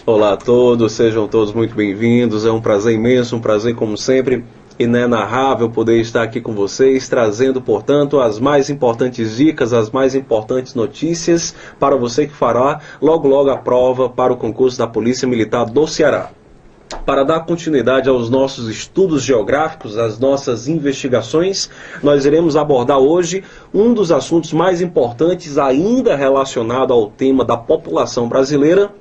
Olá a todos, sejam todos muito bem-vindos. É um prazer imenso, um prazer como sempre inenarrável poder estar aqui com vocês, trazendo, portanto, as mais importantes dicas, as mais importantes notícias para você que fará logo a prova para o concurso da Polícia Militar do Ceará. Para dar continuidade aos nossos estudos geográficos, às nossas investigações, nós iremos abordar hoje um dos assuntos mais importantes ainda relacionado ao tema da população brasileira,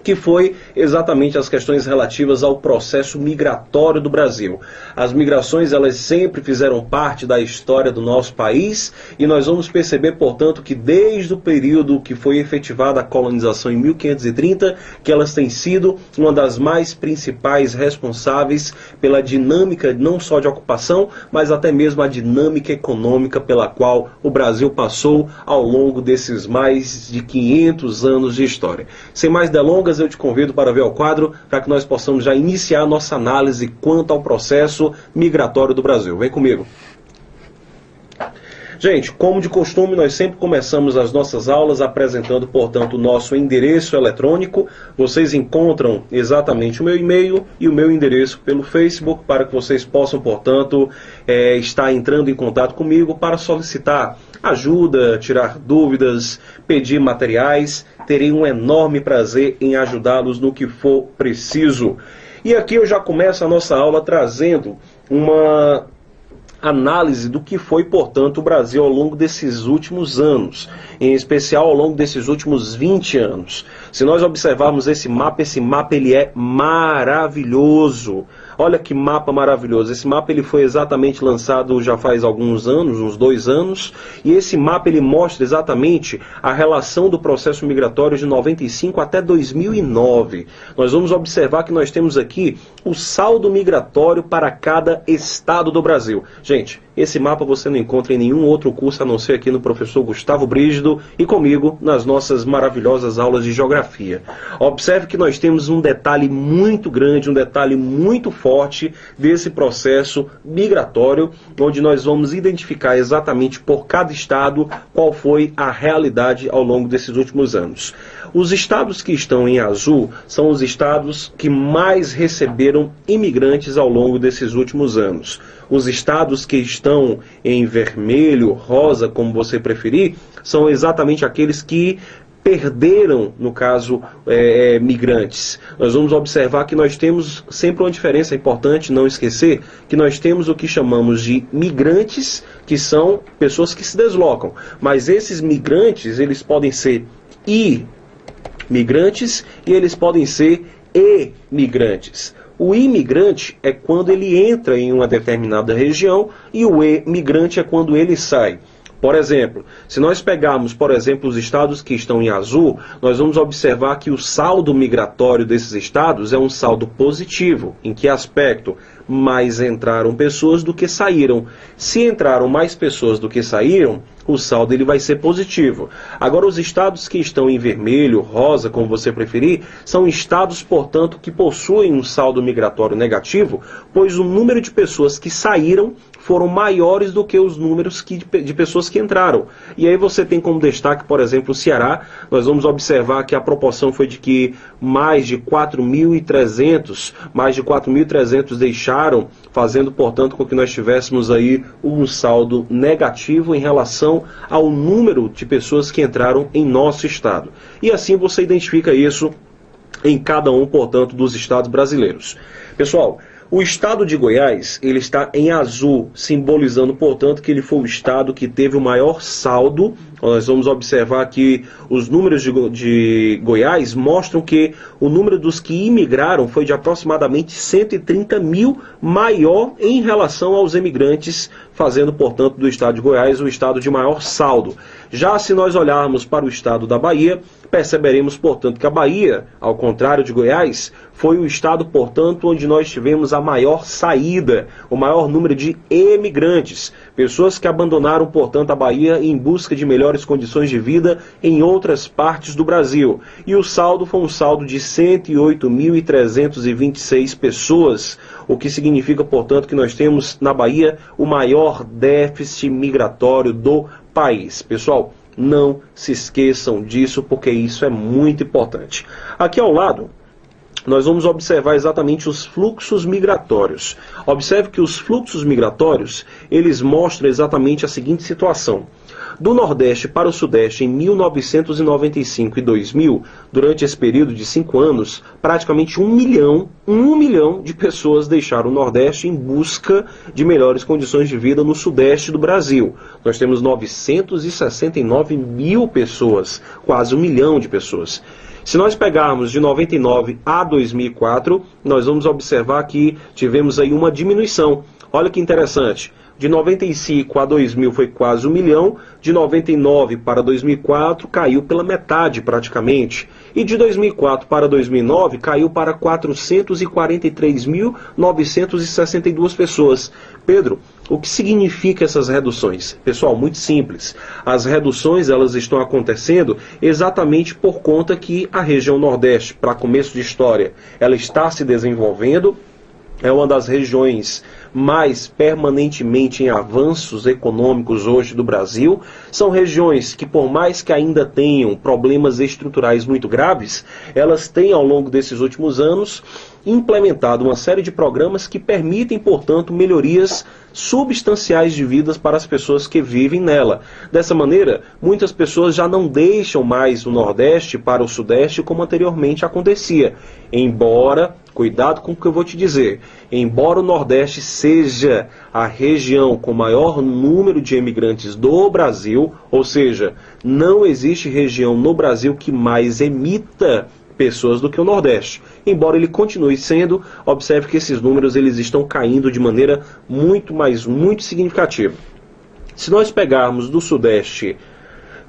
que foi exatamente as questões relativas ao processo migratório do Brasil. As migrações, elas sempre fizeram parte da história do nosso país e nós vamos perceber, portanto, que desde o período que foi efetivada a colonização em 1530, que elas têm sido uma das mais principais responsáveis pela dinâmica não só de ocupação, mas até mesmo a dinâmica econômica pela qual o Brasil passou ao longo desses mais de 500 anos de história. Sem mais delongas, eu te convido para ver o quadro para que nós possamos já iniciar nossa análise quanto ao processo migratório do Brasil. Vem comigo. Gente, como de costume, nós sempre começamos as nossas aulas apresentando, portanto, o nosso endereço eletrônico. Vocês encontram exatamente o meu e-mail e o meu endereço pelo Facebook para que vocês possam, portanto, estar entrando em contato comigo para solicitar ajuda, tirar dúvidas, pedir materiais. Terei um enorme prazer em ajudá-los no que for preciso. E aqui eu já começo a nossa aula trazendo uma análise do que foi, portanto, o Brasil ao longo desses últimos anos, em especial ao longo desses últimos 20 anos. Se nós observarmos esse mapa ele é maravilhoso. Olha que mapa maravilhoso. Esse mapa ele foi exatamente lançado já faz alguns anos, uns 2 anos, e esse mapa ele mostra exatamente a relação do processo migratório de 95 até 2009. Nós vamos observar que nós temos aqui o saldo migratório para cada estado do Brasil. Gente, esse mapa você não encontra em nenhum outro curso a não ser aqui no professor Gustavo Brígido e comigo nas nossas maravilhosas aulas de geografia. Observe que nós temos um detalhe muito grande, um detalhe muito forte desse processo migratório, onde nós vamos identificar exatamente por cada estado qual foi a realidade ao longo desses últimos anos. Os estados que estão em azul são os estados que mais receberam imigrantes ao longo desses últimos anos. Os estados que estão em vermelho, rosa, como você preferir, são exatamente aqueles que perderam, no caso, migrantes. Nós vamos observar que nós temos sempre uma diferença importante, não esquecer, que nós temos o que chamamos de migrantes, que são pessoas que se deslocam. Mas esses migrantes, eles podem ser imigrantes e eles podem ser emigrantes. O imigrante é quando ele entra em uma determinada região e o emigrante é quando ele sai. Por exemplo, se nós pegarmos, por exemplo, os estados que estão em azul, nós vamos observar que o saldo migratório desses estados é um saldo positivo. Em que aspecto? Mais entraram pessoas do que saíram. Se entraram mais pessoas do que saíram, o saldo ele vai ser positivo. Agora, os estados que estão em vermelho, rosa, como você preferir, são estados, portanto, que possuem um saldo migratório negativo, pois o número de pessoas que saíram foram maiores do que os números de pessoas que entraram. E aí você tem como destaque, por exemplo, o Ceará. Nós vamos observar que a proporção foi de que mais de 4.300 deixaram, fazendo, portanto, com que nós tivéssemos aí um saldo negativo em relação ao número de pessoas que entraram em nosso estado. E assim você identifica isso em cada um, portanto, dos estados brasileiros. Pessoal, o estado de Goiás, ele está em azul, simbolizando, portanto, que ele foi o estado que teve o maior saldo. Nós vamos observar que os números de Goiás mostram que o número dos que imigraram foi de aproximadamente 130 mil, maior em relação aos emigrantes, fazendo, portanto, do estado de Goiás o estado de maior saldo. Já se nós olharmos para o estado da Bahia, perceberemos, portanto, que a Bahia, ao contrário de Goiás, foi o estado, portanto, onde nós tivemos a maior saída, o maior número de emigrantes. Pessoas que abandonaram, portanto, a Bahia em busca de melhores condições de vida em outras partes do Brasil. E o saldo foi um saldo de 108.326 pessoas, o que significa, portanto, que nós temos na Bahia o maior déficit migratório do país. Pessoal, não se esqueçam disso, porque isso é muito importante. Aqui ao lado, nós vamos observar exatamente os fluxos migratórios. Observe que os fluxos migratórios, eles mostram exatamente a seguinte situação. Do Nordeste para o Sudeste, em 1995 e 2000, durante esse período de 5 anos, praticamente 1 milhão de pessoas deixaram o Nordeste em busca de melhores condições de vida no Sudeste do Brasil. Nós temos 969 mil pessoas, quase 1 milhão de pessoas. Se nós pegarmos de 99 a 2004, nós vamos observar que tivemos aí uma diminuição. Olha que interessante. De 95 a 2000 foi quase 1 milhão, de 99 para 2004 caiu pela metade praticamente, e de 2004 para 2009 caiu para 443.962 pessoas. Pedro, o que significa essas reduções? Pessoal, muito simples. As reduções elas estão acontecendo exatamente por conta que a região Nordeste, para começo de história, ela está se desenvolvendo, é uma das regiões mais permanentemente em avanços econômicos hoje do Brasil. São regiões que, por mais que ainda tenham problemas estruturais muito graves, elas têm ao longo desses últimos anos implementado uma série de programas que permitem, portanto, melhorias substanciais de vidas para as pessoas que vivem nela. Dessa maneira, muitas pessoas já não deixam mais o Nordeste para o Sudeste como anteriormente acontecia. Embora, cuidado com o que eu vou te dizer, embora o Nordeste seja a região com maior número de imigrantes do Brasil, ou seja, não existe região no Brasil que mais emita pessoas do que o Nordeste. Embora ele continue sendo, observe que esses números eles estão caindo de maneira muito significativa. Se nós pegarmos do Sudeste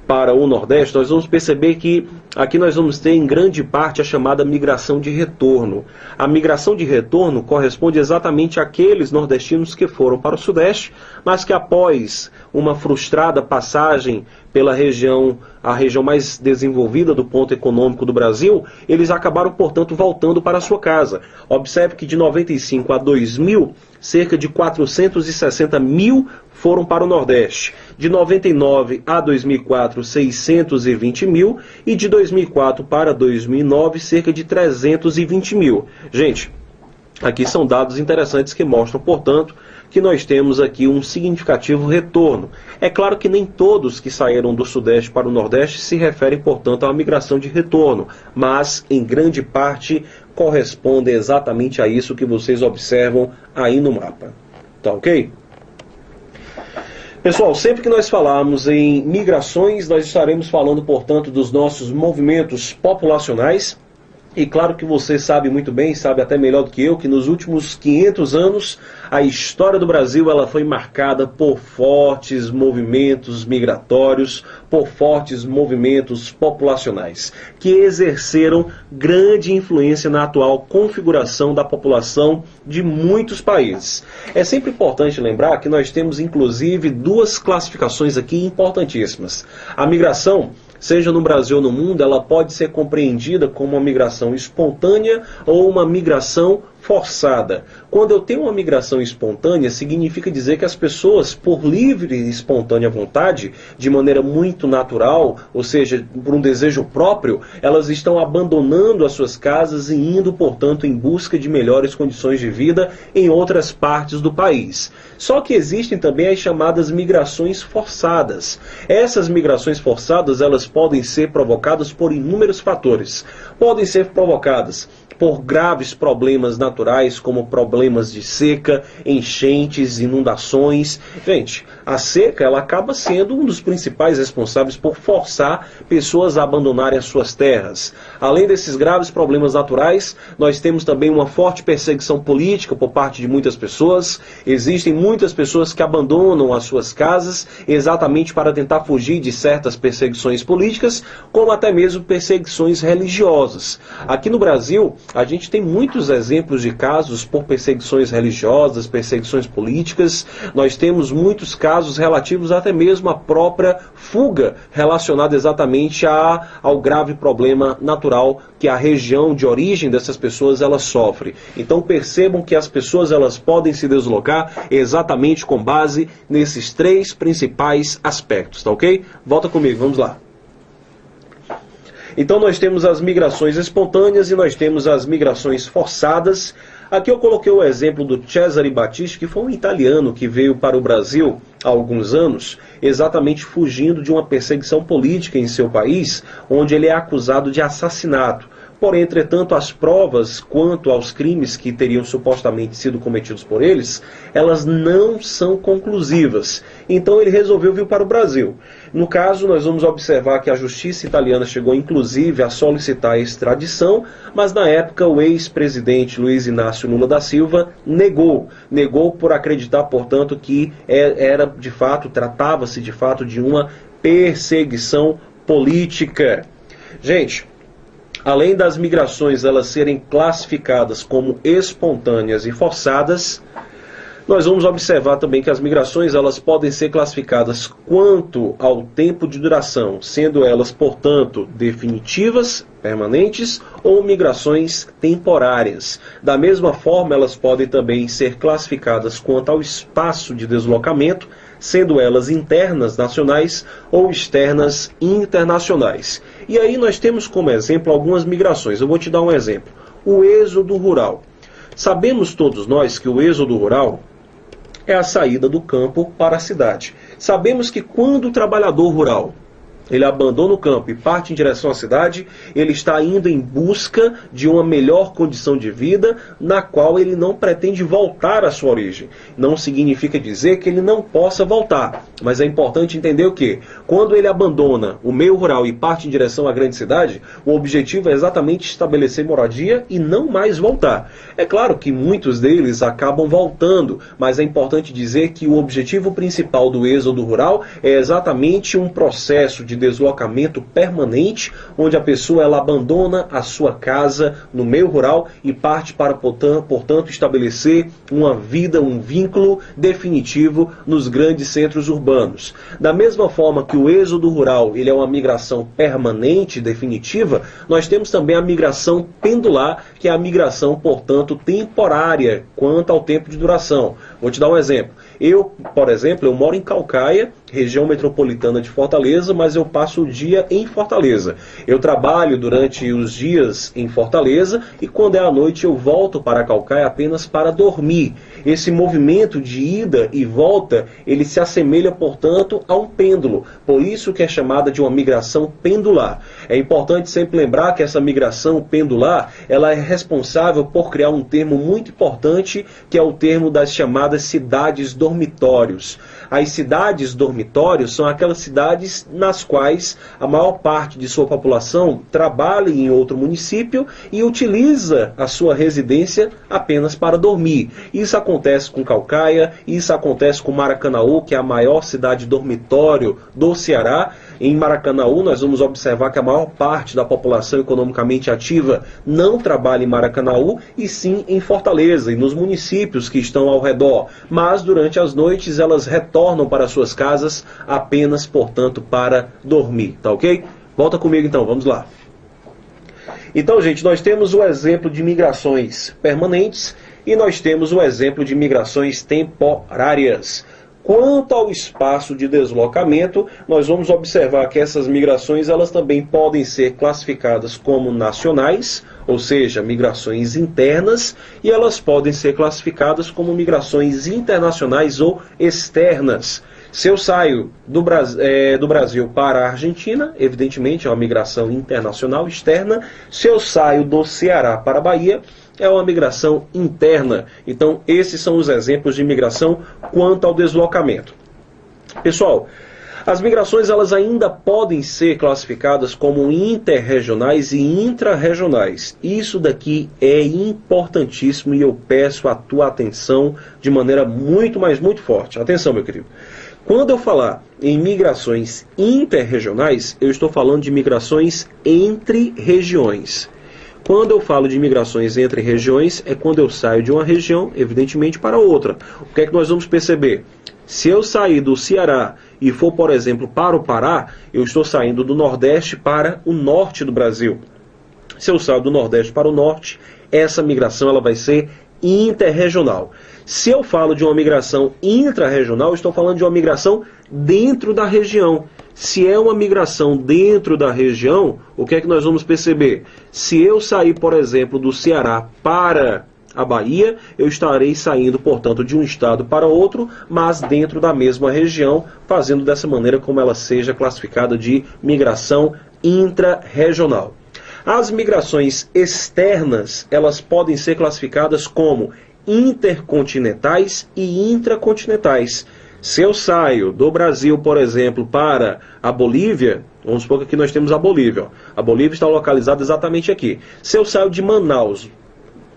para o Nordeste, nós vamos perceber que aqui nós vamos ter em grande parte a chamada migração de retorno. A migração de retorno corresponde exatamente àqueles nordestinos que foram para o Sudeste, mas que após uma frustrada passagem pela região, a região mais desenvolvida do ponto econômico do Brasil, eles acabaram, portanto, voltando para a sua casa. Observe que de 95 a 2000, cerca de 460 mil foram para o Nordeste. De 99 a 2004, 620 mil. E de 2004 para 2009, cerca de 320 mil. Gente, aqui são dados interessantes que mostram, portanto, que nós temos aqui um significativo retorno. É claro que nem todos que saíram do Sudeste para o Nordeste se referem, portanto, a uma migração de retorno, mas, em grande parte, corresponde exatamente a isso que vocês observam aí no mapa. Tá ok? Pessoal, sempre que nós falarmos em migrações, nós estaremos falando, portanto, dos nossos movimentos populacionais. E claro que você sabe muito bem, sabe até melhor do que eu, que nos últimos 500 anos, a história do Brasil ela foi marcada por fortes movimentos migratórios, por fortes movimentos populacionais, que exerceram grande influência na atual configuração da população de muitos países. É sempre importante lembrar que nós temos, inclusive, duas classificações aqui importantíssimas. A migração, seja no Brasil ou no mundo, ela pode ser compreendida como uma migração espontânea ou uma migração forçada. Quando eu tenho uma migração espontânea, significa dizer que as pessoas, por livre e espontânea vontade, de maneira muito natural, ou seja, por um desejo próprio, elas estão abandonando as suas casas e indo, portanto, em busca de melhores condições de vida em outras partes do país. Só que existem também as chamadas migrações forçadas. Essas migrações forçadas, elas podem ser provocadas por inúmeros fatores. Podem ser provocadas por graves problemas naturais, como problemas de seca, enchentes, inundações. Gente, a seca ela acaba sendo um dos principais responsáveis por forçar pessoas a abandonarem as suas terras. Além desses graves problemas naturais, nós temos também uma forte perseguição política por parte de muitas pessoas. Existem muitas pessoas que abandonam as suas casas exatamente para tentar fugir de certas perseguições políticas, como até mesmo perseguições religiosas. Aqui no Brasil, a gente tem muitos exemplos de casos por perseguições religiosas, perseguições políticas. Nós temos muitos casos relativos até mesmo à própria fuga relacionada exatamente ao grave problema natural que a região de origem dessas pessoas ela sofre. Então percebam que as pessoas elas podem se deslocar exatamente com base nesses três principais aspectos, tá ok? Volta comigo, vamos lá. Então nós temos as migrações espontâneas e nós temos as migrações forçadas. Aqui eu coloquei o exemplo do Cesare Battisti, que foi um italiano que veio para o Brasil há alguns anos, exatamente fugindo de uma perseguição política em seu país, onde ele é acusado de assassinato. Porém, entretanto, as provas quanto aos crimes que teriam supostamente sido cometidos por eles, elas não são conclusivas. Então ele resolveu vir para o Brasil. No caso, nós vamos observar que a justiça italiana chegou inclusive a solicitar a extradição, mas na época o ex-presidente Luiz Inácio Lula da Silva negou. Negou por acreditar, portanto, que era de fato, tratava-se de fato de uma perseguição política. Gente, além das migrações elas serem classificadas como espontâneas e forçadas, nós vamos observar também que as migrações elas podem ser classificadas quanto ao tempo de duração, sendo elas, portanto, definitivas, permanentes ou migrações temporárias. Da mesma forma, elas podem também ser classificadas quanto ao espaço de deslocamento, sendo elas internas nacionais ou externas internacionais. E aí nós temos como exemplo algumas migrações. Eu vou te dar um exemplo. O êxodo rural. Sabemos todos nós que o êxodo rural é a saída do campo para a cidade. Sabemos que quando o trabalhador rural ele abandona o campo e parte em direção à cidade, ele está indo em busca de uma melhor condição de vida, na qual ele não pretende voltar à sua origem. Não significa dizer que ele não possa voltar, mas é importante entender o que? Quando ele abandona o meio rural e parte em direção à grande cidade, o objetivo é exatamente estabelecer moradia e não mais voltar. É claro que muitos deles acabam voltando, mas é importante dizer que o objetivo principal do êxodo rural é exatamente um processo de deslocamento permanente, onde a pessoa ela abandona a sua casa no meio rural e parte para, portanto, estabelecer uma vida, um vínculo definitivo nos grandes centros urbanos. Da mesma forma que o êxodo rural ele é uma migração permanente, definitiva, nós temos também a migração pendular, que é a migração, portanto, temporária, quanto ao tempo de duração. Vou te dar um exemplo. Eu, por exemplo, eu moro em Caucaia, região metropolitana de Fortaleza, mas eu passo o dia em Fortaleza. Eu trabalho durante os dias em Fortaleza e quando é à noite eu volto para Caucaia apenas para dormir. Esse movimento de ida e volta, ele se assemelha, portanto, a um pêndulo. Por isso que é chamada de uma migração pendular. É importante sempre lembrar que essa migração pendular, ela é responsável por criar um termo muito importante, que é o termo das chamadas cidades dormitórios. As cidades dormitórios são aquelas cidades nas quais a maior parte de sua população trabalha em outro município e utiliza a sua residência apenas para dormir. Isso acontece com Caucaia, isso acontece com Maracanaú, que é a maior cidade dormitório do Ceará. Em Maracanaú, nós vamos observar que a maior parte da população economicamente ativa não trabalha em Maracanaú, e sim em Fortaleza e nos municípios que estão ao redor. Mas durante as noites elas retornam para suas casas apenas, portanto, para dormir. Tá ok? Volta comigo então, vamos lá. Então, gente, nós temos o exemplo de migrações permanentes e nós temos o exemplo de migrações temporárias. Quanto ao espaço de deslocamento, nós vamos observar que essas migrações elas também podem ser classificadas como nacionais, ou seja, migrações internas, e elas podem ser classificadas como migrações internacionais ou externas. Se eu saio do Brasil para a Argentina, evidentemente é uma migração internacional externa. Se eu saio do Ceará para a Bahia, é uma migração interna. Então, esses são os exemplos de migração quanto ao deslocamento. Pessoal, as migrações elas ainda podem ser classificadas como interregionais e intrarregionais. Isso daqui é importantíssimo e eu peço a tua atenção de maneira muito forte. Atenção, meu querido. Quando eu falar em migrações interregionais, eu estou falando de migrações entre regiões. Quando eu falo de migrações entre regiões, é quando eu saio de uma região, evidentemente, para outra. O que é que nós vamos perceber? Se eu sair do Ceará e for, por exemplo, para o Pará, eu estou saindo do Nordeste para o Norte do Brasil. Se eu saio do Nordeste para o Norte, essa migração ela vai ser interregional. Se eu falo de uma migração intrarregional, estou falando de uma migração dentro da região. Se é uma migração dentro da região, o que é que nós vamos perceber? Se eu sair, por exemplo, do Ceará para a Bahia, eu estarei saindo, portanto, de um estado para outro, mas dentro da mesma região, fazendo dessa maneira como ela seja classificada de migração intra-regional. As migrações externas, elas podem ser classificadas como intercontinentais e intracontinentais. Se eu saio do Brasil, por exemplo, para a Bolívia, vamos supor que aqui nós temos a Bolívia. Ó. A Bolívia está localizada exatamente aqui. Se eu saio de Manaus,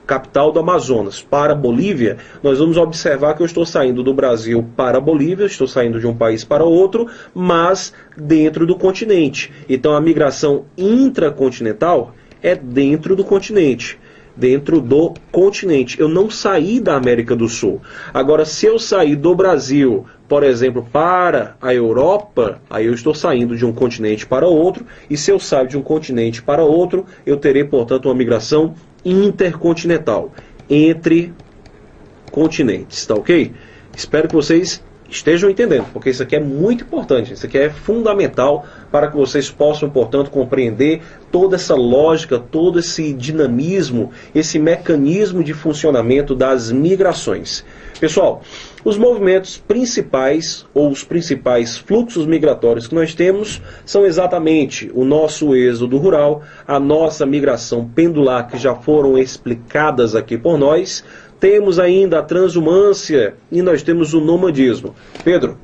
capital do Amazonas, para a Bolívia, nós vamos observar que eu estou saindo do Brasil para a Bolívia, estou saindo de um país para outro, mas dentro do continente. Então a migração intracontinental é dentro do continente. Dentro do continente. Eu não saí da América do Sul. Agora, se eu sair do Brasil, por exemplo, para a Europa, aí eu estou saindo de um continente para outro, e se eu saio de um continente para outro, eu terei, portanto, uma migração intercontinental, entre continentes, tá ok? Espero que vocês estejam entendendo, porque isso aqui é muito importante, isso aqui é fundamental para que vocês possam, portanto, compreender toda essa lógica, todo esse dinamismo, esse mecanismo de funcionamento das migrações. Pessoal, os movimentos principais, ou os principais fluxos migratórios que nós temos, são exatamente o nosso êxodo rural, a nossa migração pendular, que já foram explicadas aqui por nós. Temos ainda a transumância e nós temos o nomadismo. Pedro,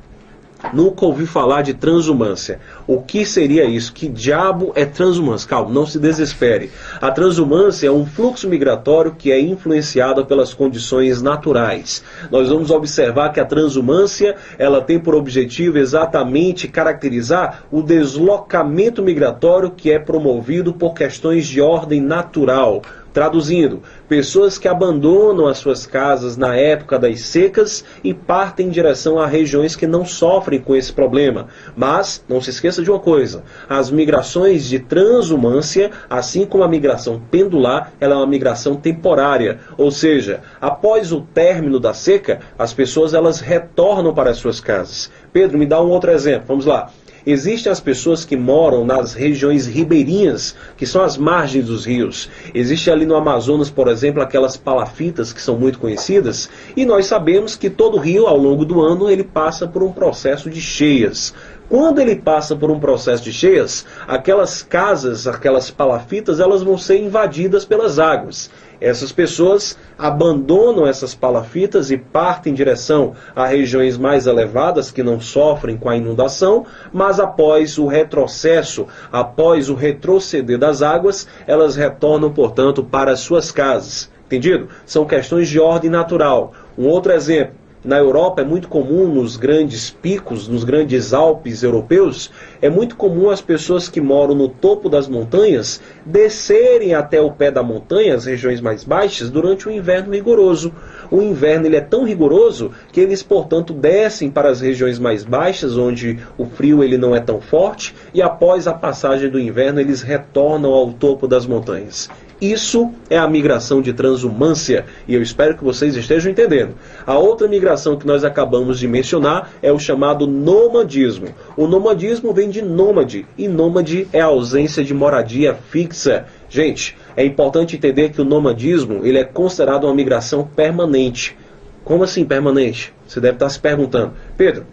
nunca ouvi falar de transumância. O que seria isso? Que diabo é transumância? Calma, não se desespere. A transumância é um fluxo migratório que é influenciado pelas condições naturais. Nós vamos observar que a transumância, ela tem por objetivo exatamente caracterizar o deslocamento migratório que é promovido por questões de ordem natural. Traduzindo, pessoas que abandonam as suas casas na época das secas e partem em direção a regiões que não sofrem com esse problema. Mas, não se esqueça de uma coisa, as migrações de transumância, assim como a migração pendular, ela é uma migração temporária. Ou seja, após o término da seca, as pessoas elas retornam para as suas casas. Pedro, me dá um outro exemplo, vamos lá. Existem as pessoas que moram nas regiões ribeirinhas, que são as margens dos rios. Existe ali no Amazonas, por exemplo, aquelas palafitas que são muito conhecidas. E nós sabemos que todo rio, ao longo do ano, ele passa por um processo de cheias. Quando ele passa por um processo de cheias, aquelas casas, aquelas palafitas, elas vão ser invadidas pelas águas. Essas pessoas abandonam essas palafitas e partem em direção a regiões mais elevadas que não sofrem com a inundação, mas após o retrocesso, após o retroceder das águas, elas retornam, portanto, para as suas casas. Entendido? São questões de ordem natural. Um outro exemplo. Na Europa é muito comum, nos grandes picos, nos grandes Alpes europeus, é muito comum as pessoas que moram no topo das montanhas descerem até o pé da montanha, as regiões mais baixas, durante o inverno rigoroso. O inverno ele é tão rigoroso que eles, portanto, descem para as regiões mais baixas, onde o frio ele não é tão forte, e após a passagem do inverno eles retornam ao topo das montanhas. Isso é a migração de transumância, e eu espero que vocês estejam entendendo. A outra migração que nós acabamos de mencionar é o chamado nomadismo. O nomadismo vem de nômade, e nômade é a ausência de moradia fixa. Gente, é importante entender que o nomadismo ele é considerado uma migração permanente. Como assim permanente? Você deve estar se perguntando. Pedro,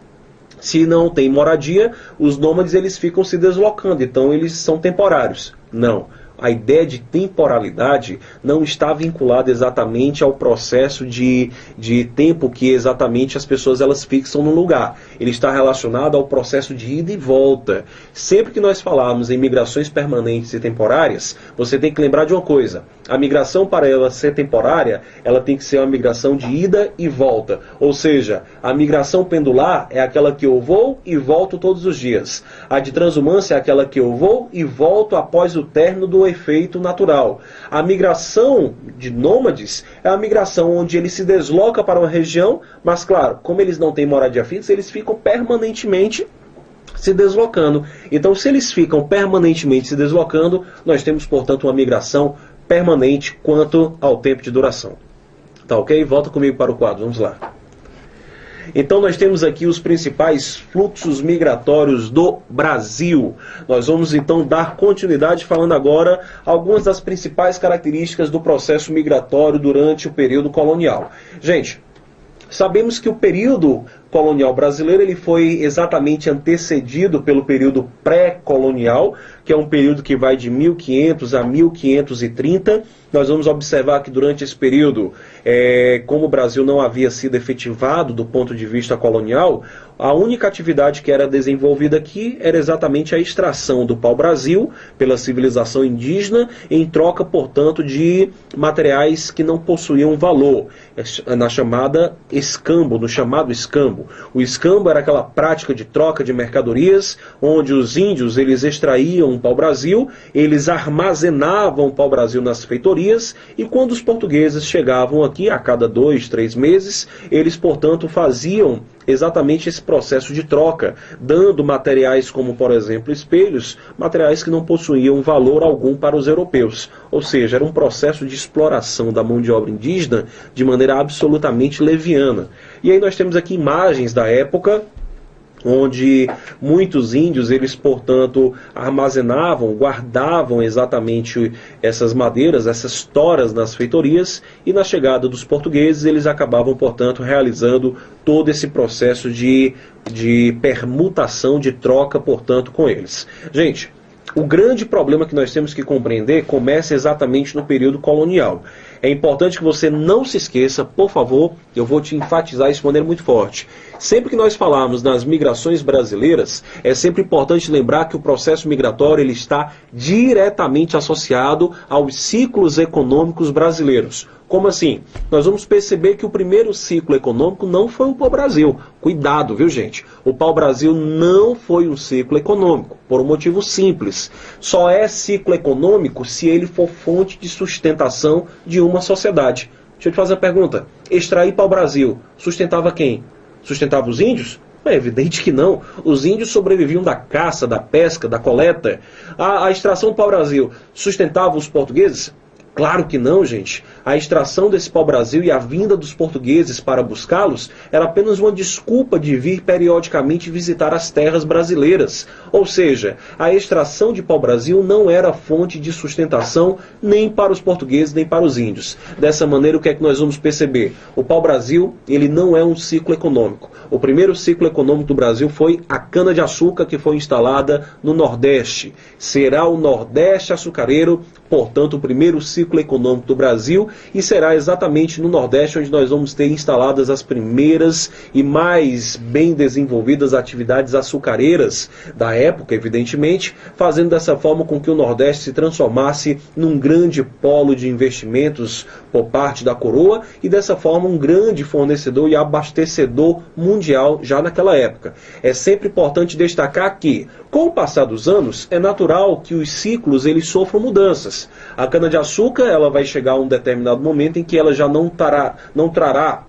se não tem moradia, os nômades eles ficam se deslocando, então eles são temporários. Não. A ideia de temporalidade não está vinculada exatamente ao processo de tempo que exatamente as pessoas elas fixam no lugar. Ele está relacionado ao processo de ida e volta. Sempre que nós falarmos em migrações permanentes e temporárias, você tem que lembrar de uma coisa. A migração, para ela ser temporária, ela tem que ser uma migração de ida e volta. Ou seja, a migração pendular é aquela que eu vou e volto todos os dias. A de transumância é aquela que eu vou e volto após o término do efeito natural. A migração de nômades é a migração onde ele se desloca para uma região, mas claro, como eles não têm moradia fixa, eles ficam permanentemente se deslocando. Então, se eles ficam permanentemente se deslocando, nós temos, portanto, uma migração permanente quanto ao tempo de duração. Tá ok? Volta comigo para o quadro, vamos lá. Então nós temos aqui os principais fluxos migratórios do Brasil. Nós vamos então dar continuidade falando agora algumas das principais características do processo migratório durante o período colonial. Gente, sabemos que o período colonial brasileiro ele foi exatamente antecedido pelo período pré-colonial, que é um período que vai de 1500 a 1530. Nós vamos observar que durante esse período, como o Brasil não havia sido efetivado do ponto de vista colonial, a única atividade que era desenvolvida aqui era exatamente a extração do pau-brasil pela civilização indígena, em troca, portanto, de materiais que não possuíam valor, na chamada escambo, no chamado escambo. O escambo era aquela prática de troca de mercadorias, onde os índios eles extraíam o pau-brasil, eles armazenavam o pau-brasil nas feitorias, e quando os portugueses chegavam aqui, a cada 2, 3 meses, eles, portanto, faziam exatamente esse processo de troca, dando materiais como, por exemplo, espelhos, materiais que não possuíam valor algum para os europeus. Ou seja, era um processo de exploração da mão de obra indígena de maneira absolutamente leviana. E aí nós temos aqui imagens da época, onde muitos índios, eles, portanto, armazenavam, guardavam exatamente essas madeiras, essas toras nas feitorias, e na chegada dos portugueses, eles acabavam, portanto, realizando todo esse processo de permutação, de troca, portanto, com eles. Gente, o grande problema que nós temos que compreender começa exatamente no período colonial. É importante que você não se esqueça, por favor, eu vou te enfatizar isso de maneira muito forte. Sempre que nós falarmos nas migrações brasileiras, é sempre importante lembrar que o processo migratório ele está diretamente associado aos ciclos econômicos brasileiros. Como assim? Nós vamos perceber que o primeiro ciclo econômico não foi o pau-brasil. Cuidado, viu, gente? O pau-brasil não foi um ciclo econômico, por um motivo simples. Só é ciclo econômico se ele for fonte de sustentação de uma sociedade. Deixa eu te fazer uma pergunta. Extrair pau-brasil sustentava quem? Sustentava os índios? É evidente que não. Os índios sobreviviam da caça, da pesca, da coleta. A extração do pau-brasil sustentava os portugueses? Claro que não, gente. A extração desse pau-brasil e a vinda dos portugueses para buscá-los era apenas uma desculpa de vir periodicamente visitar as terras brasileiras. Ou seja, a extração de pau-brasil não era fonte de sustentação nem para os portugueses nem para os índios. Dessa maneira, o que é que nós vamos perceber? O pau-brasil, ele não é um ciclo econômico. O primeiro ciclo econômico do Brasil foi a cana-de-açúcar que foi instalada no Nordeste. Será o Nordeste açucareiro, portanto, o primeiro ciclo econômico do Brasil, e será exatamente no Nordeste onde nós vamos ter instaladas as primeiras e mais bem desenvolvidas atividades açucareiras da época, evidentemente, fazendo dessa forma com que o Nordeste se transformasse num grande polo de investimentos por parte da coroa e dessa forma um grande fornecedor e abastecedor mundial já naquela época. É sempre importante destacar que, com o passar dos anos, é natural que os ciclos eles sofram mudanças. A cana-de-açúcar ela vai chegar a um determinado momento em que ela já não trará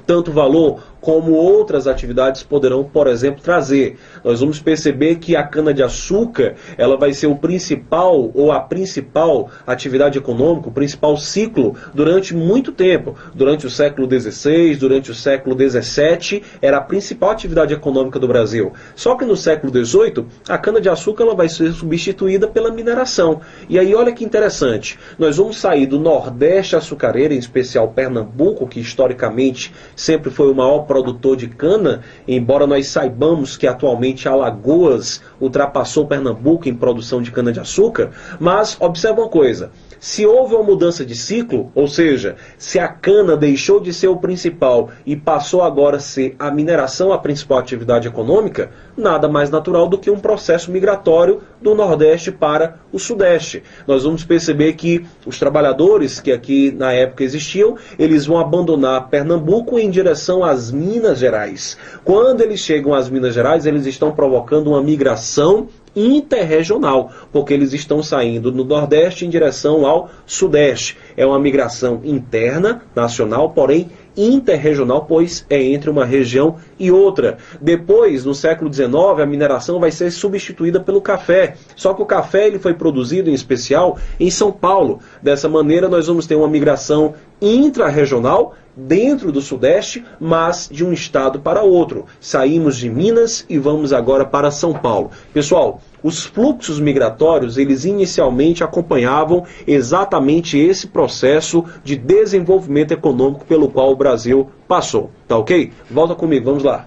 tanto valor como outras atividades poderão, por exemplo, trazer. Nós vamos perceber que a cana-de-açúcar ela vai ser o principal ou a principal atividade econômica, o principal ciclo durante muito tempo. Durante o século XVI, durante o século XVII, era a principal atividade econômica do Brasil. Só que no século XVIII, a cana-de-açúcar ela vai ser substituída pela mineração. E aí, olha que interessante, nós vamos sair do Nordeste açucareiro, em especial Pernambuco, que historicamente sempre foi o maior produtor de cana, embora nós saibamos que atualmente Alagoas ultrapassou Pernambuco em produção de cana-de-açúcar, mas observa uma coisa, se houve uma mudança de ciclo, ou seja, se a cana deixou de ser o principal e passou agora a ser a mineração a principal atividade econômica, nada mais natural do que um processo migratório do Nordeste para o Sudeste. Nós vamos perceber que os trabalhadores que aqui na época existiam, eles vão abandonar Pernambuco em direção às Minas Gerais. Quando eles chegam às Minas Gerais, eles estão provocando uma migração interregional, porque eles estão saindo do Nordeste em direção ao Sudeste. é uma migração interna, nacional, porém interregional, pois é entre uma região e outra. Depois, no século XIX, a mineração vai ser substituída pelo café. Só que o café ele foi produzido, em especial, em São Paulo. Dessa maneira, nós vamos ter uma migração intrarregional dentro do Sudeste, mas de um estado para outro. Saímos de Minas e vamos agora para São Paulo. Pessoal, os fluxos migratórios, eles inicialmente acompanhavam exatamente esse processo de desenvolvimento econômico pelo qual o Brasil passou. Tá ok? Volta comigo, vamos lá.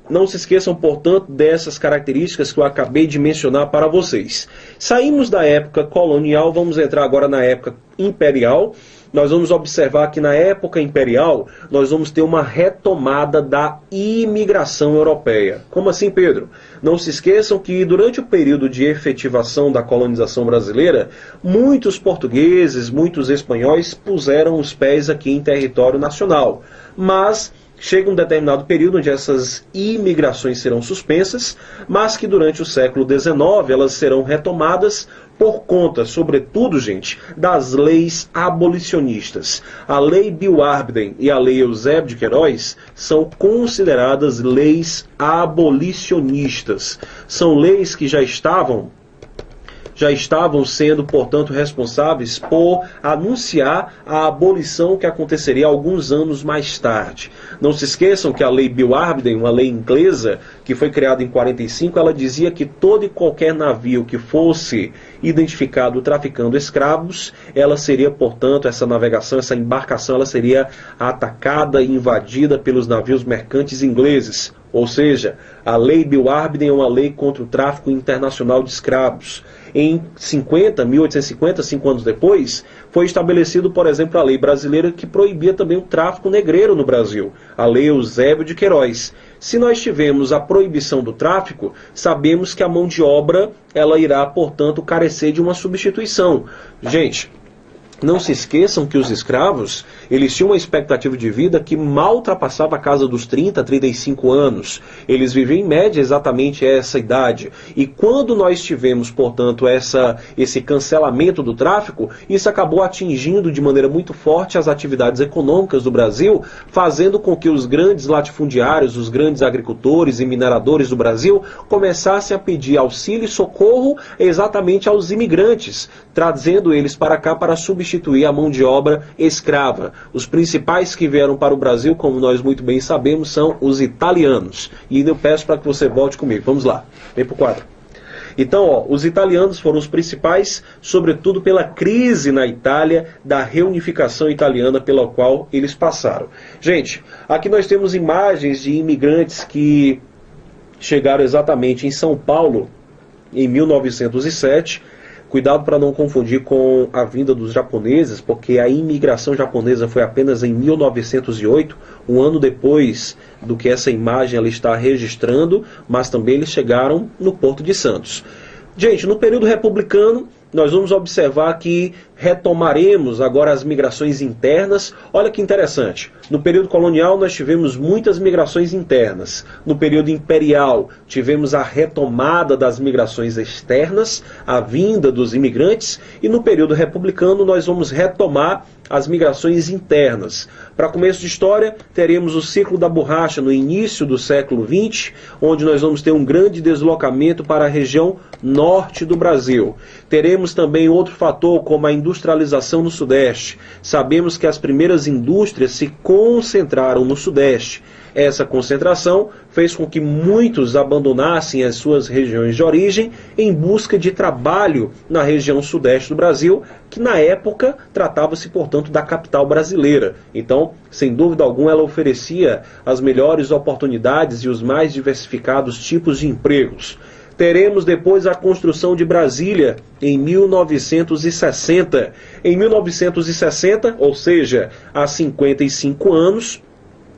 Não se esqueçam, portanto, dessas características que eu acabei de mencionar para vocês. Saímos da época colonial, vamos entrar agora na época imperial. Nós vamos observar que na época imperial, nós vamos ter uma retomada da imigração europeia. Como assim, Pedro? Não se esqueçam que durante o período de efetivação da colonização brasileira, muitos portugueses, muitos espanhóis puseram os pés aqui em território nacional. Mas chega um determinado período onde essas imigrações serão suspensas, mas que durante o século XIX elas serão retomadas por conta, sobretudo, gente, das leis abolicionistas. A Lei Bill-Arbiden e a Lei Eusébio de Queiroz são consideradas leis abolicionistas. São leis que já estavam sendo, portanto, responsáveis por anunciar a abolição que aconteceria alguns anos mais tarde. Não se esqueçam que a Lei Bill-Arbiden, uma lei inglesa que foi criada em 45, ela dizia que todo e qualquer navio que fosse identificado traficando escravos, ela seria, portanto, essa navegação, essa embarcação, ela seria atacada e invadida pelos navios mercantes ingleses. Ou seja, a Lei Bill-Arbiden é uma lei contra o tráfico internacional de escravos. Em 1850, 5 anos depois, foi estabelecido, por exemplo, a lei brasileira que proibia também o tráfico negreiro no Brasil, a Lei Eusébio de Queiroz. Se nós tivermos a proibição do tráfico, sabemos que a mão de obra ela irá, portanto, carecer de uma substituição. Gente, não se esqueçam que os escravos, eles tinham uma expectativa de vida que mal ultrapassava a casa dos 30, 35 anos. Eles viviam em média exatamente essa idade. E quando nós tivemos, portanto, esse cancelamento do tráfico, isso acabou atingindo de maneira muito forte as atividades econômicas do Brasil, fazendo com que os grandes latifundiários, os grandes agricultores e mineradores do Brasil começassem a pedir auxílio e socorro exatamente aos imigrantes, trazendo eles para cá para substituir a mão de obra escrava. Os principais que vieram para o Brasil, como nós muito bem sabemos, são os italianos. E eu peço para que você volte comigo. Vamos lá, vem para o quadro. Então, os italianos foram os principais, sobretudo pela crise na Itália, da reunificação italiana pela qual eles passaram. Gente, aqui nós temos imagens de imigrantes que chegaram exatamente em São Paulo em 1907, Cuidado para não confundir com a vinda dos japoneses, porque a imigração japonesa foi apenas em 1908, um ano depois do que essa imagem ela está registrando, mas também eles chegaram no Porto de Santos. Gente, no período republicano, nós vamos observar que retomaremos agora as migrações internas. Olha que interessante. No período colonial nós tivemos muitas migrações internas. No período imperial tivemos a retomada das migrações externas, a vinda dos imigrantes. E no período republicano nós vamos retomar as migrações internas. Para começo de história, teremos o ciclo da borracha no início do século XX, onde nós vamos ter um grande deslocamento para a região norte do Brasil. Teremos também outro fator, como a industrialização no Sudeste. Sabemos que as primeiras indústrias se concentraram no Sudeste. Essa concentração fez com que muitos abandonassem as suas regiões de origem em busca de trabalho na região sudeste do Brasil, que na época tratava-se, portanto, da capital brasileira. Então, sem dúvida alguma, ela oferecia as melhores oportunidades e os mais diversificados tipos de empregos. Teremos depois a construção de Brasília em 1960. Em 1960, ou seja, há 55 anos,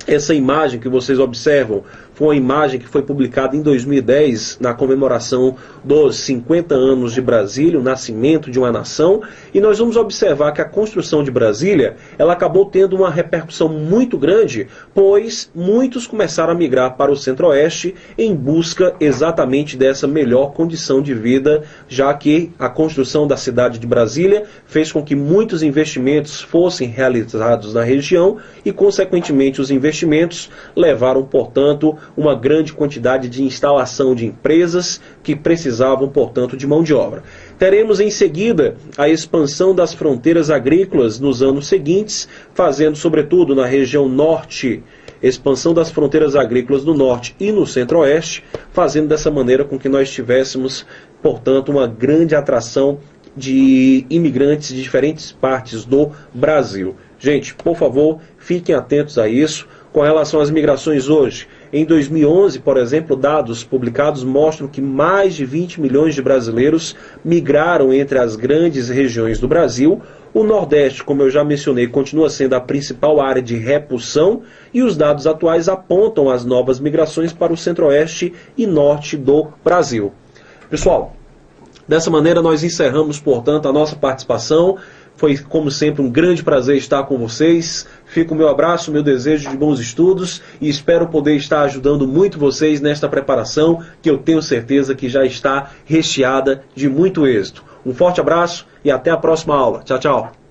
essa imagem que vocês observam foi uma imagem que foi publicada em 2010 na comemoração dos 50 anos de Brasília, o nascimento de uma nação, e nós vamos observar que a construção de Brasília, ela acabou tendo uma repercussão muito grande, pois muitos começaram a migrar para o Centro-Oeste em busca exatamente dessa melhor condição de vida, já que a construção da cidade de Brasília fez com que muitos investimentos fossem realizados na região e, consequentemente, os investimentos levaram, portanto, uma grande quantidade de instalação de empresas que precisavam, portanto, de mão de obra. Teremos em seguida a expansão das fronteiras agrícolas nos anos seguintes, fazendo sobretudo na região norte, expansão das fronteiras agrícolas no norte e no centro-oeste, fazendo dessa maneira com que nós tivéssemos, portanto, uma grande atração de imigrantes de diferentes partes do Brasil. Gente, por favor, fiquem atentos a isso. Com relação às migrações hoje, em 2011, por exemplo, dados publicados mostram que mais de 20 milhões de brasileiros migraram entre as grandes regiões do Brasil. O Nordeste, como eu já mencionei, continua sendo a principal área de repulsão e os dados atuais apontam as novas migrações para o Centro-Oeste e Norte do Brasil. Pessoal, dessa maneira nós encerramos, portanto, a nossa participação. Foi, como sempre, um grande prazer estar com vocês. Fica o meu abraço, o meu desejo de bons estudos e espero poder estar ajudando muito vocês nesta preparação que eu tenho certeza que já está recheada de muito êxito. Um forte abraço e até a próxima aula. Tchau, tchau.